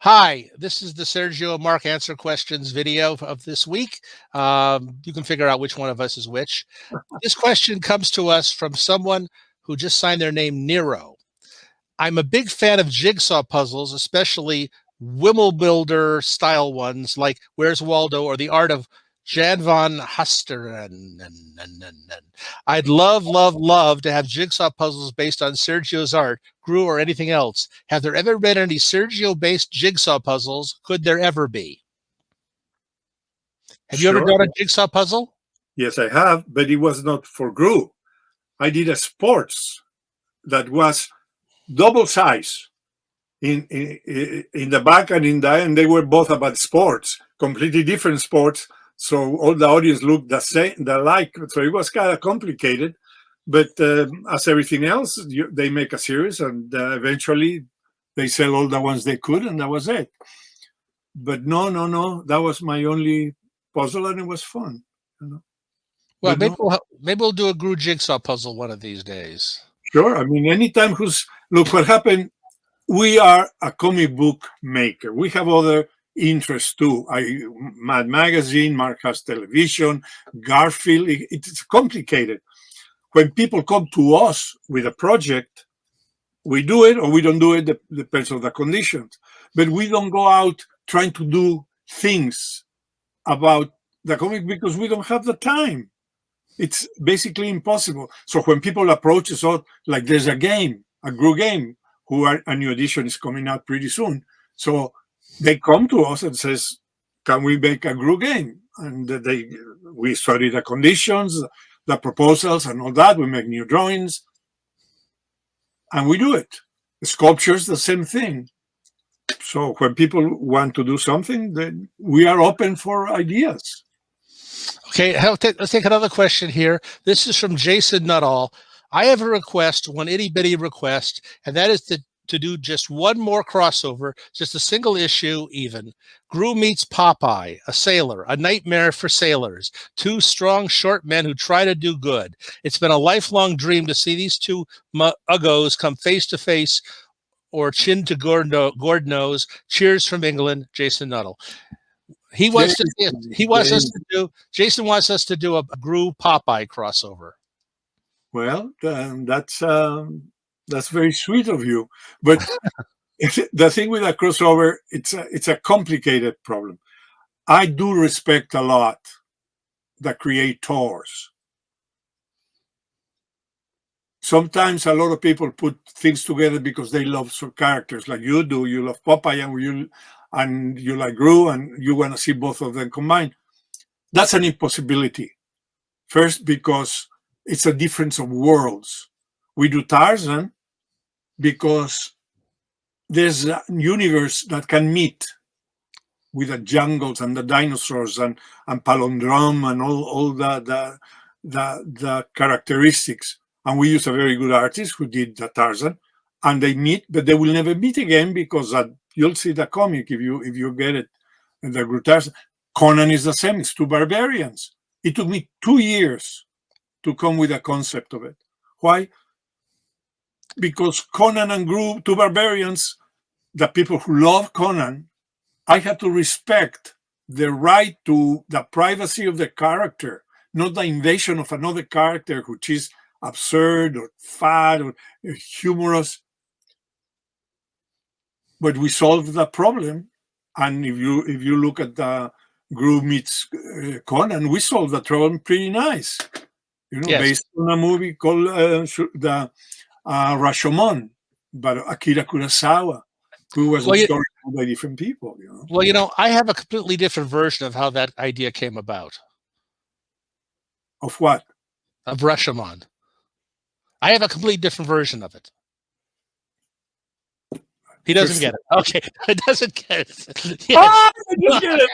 Hi, this is the Sergio Mark Answer Questions video of this week. You can figure out which one of us is which. This question comes to us from someone who just signed their name Nero. I'm a big fan of jigsaw puzzles, especially Wimmelbilder style ones like Where's Waldo or The Art of Jan van Husteren. I'd love to have jigsaw puzzles based on Sergio's art, Groo, or anything else. Have there ever been any Sergio-based jigsaw puzzles? Could there ever be? Have you ever Sure. done a jigsaw puzzle? Yes, I have, but it was not for Groo. I did a sports that was double size in the back and in the end. They were both about sports, completely different sports. So all the audience looked the same, the like. So it was kind of complicated. But as everything else, they make a series, and eventually they sell all the ones they could, and that was it. But no, that was my only puzzle, and it was fun. Well, But no, maybe we'll do a Groo jigsaw puzzle one of these days. sure. I mean, anytime look what happened. We are a comic book maker. We have other interests too. Mad Magazine, Mark has television, Garfield. It's complicated. When people come to us with a project, we do it or we don't do it, depends on the conditions. But we don't go out trying to do things about the comic because we don't have the time. It's basically impossible. So when people approach us, like there's a game, a Groo game, a new edition is coming out pretty soon. So they come to us and says, "Can we make a Groo game?" And we study the conditions, the proposals, and all that. We make new drawings, and we do it. Sculptures, the same thing. So when people want to do something, then we are open for ideas. Okay, let's take another question here. This is from Jason Nuttall. I have a request, one itty bitty request, and that is to do just one more crossover, just a single issue even. Groo meets Popeye, a sailor, a nightmare for sailors, two strong, short men who try to do good. It's been a lifelong dream to see these two uggos come face to face or chin to gourd nose. Cheers from England, Jason Nuttall. Jason wants us to do a Groo Popeye crossover. Well, that's very sweet of you. But the thing with a crossover, it's a complicated problem. I do respect a lot the creators. Sometimes a lot of people put things together because they love some characters, like you do. You love Popeye and you like Groo, and you want to see both of them combined. That's an impossibility. First, because it's a difference of worlds. We do Tarzan because there's a universe that can meet with the jungles and the dinosaurs and palindrome and all the characteristics. And we use a very good artist who did the Tarzan, and they meet, but they will never meet again because you'll see the comic if you get it. And the Groo Tarzan. Conan is the same. It's two barbarians. It took me 2 years to come with a concept of it. Why? Because Conan and Groo, two barbarians, the people who love Conan, I had to respect the right to the privacy of the character, not the invasion of another character which is absurd or fat or humorous. But we solved the problem. And if you look at the Groo meets Conan, we solved the problem pretty nice. Yes. Based on a movie called the Rashomon, by Akira Kurosawa, who was a story by different people. Well, I have a completely different version of how that idea came about. Of what? Of Rashomon. I have a completely different version of it. He doesn't get it. Okay, he doesn't get it. Yes. I just get it.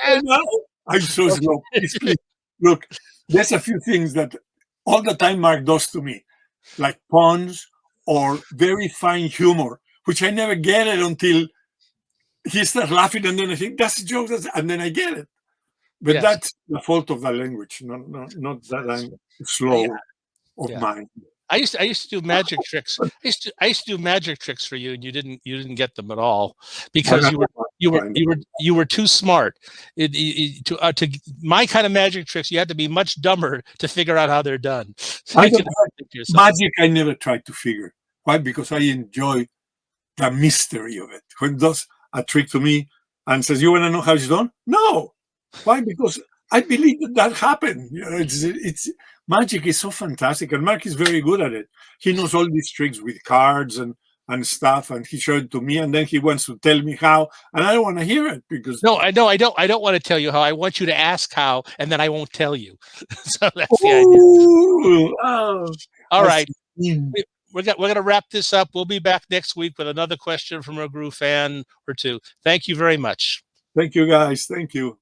I'm so slow. Please. Look, there's a few things that all the time Mark does to me, like puns or very fine humor, which I never get it until he starts laughing, and then I think that's a joke, and then I get it. But that's the fault of the language, not that I'm slow of mine. I used to do magic tricks. I used to do magic tricks for you, and you didn't get them at all because you were too smart. To my kind of magic tricks, you had to be much dumber to figure out how they're done. So I you don't can think to yourself. magic. I never tried to figure. Why? Because I enjoy the mystery of it. When does a trick to me and says, "You want to know how it's done?" No. Why? Because I believe that happened. You know, it's magic is so fantastic, and Mark is very good at it. He knows all these tricks with cards and stuff, and he showed it to me, and then he wants to tell me how, and I don't want to hear it because No, I know. I don't want to tell you how. I want you to ask how, and then I won't tell you. So that's the idea. ooh, oh, All I right. see. We're going to wrap this up. We'll be back next week with another question from a Groo fan or two. Thank you very much. Thank you, guys. Thank you.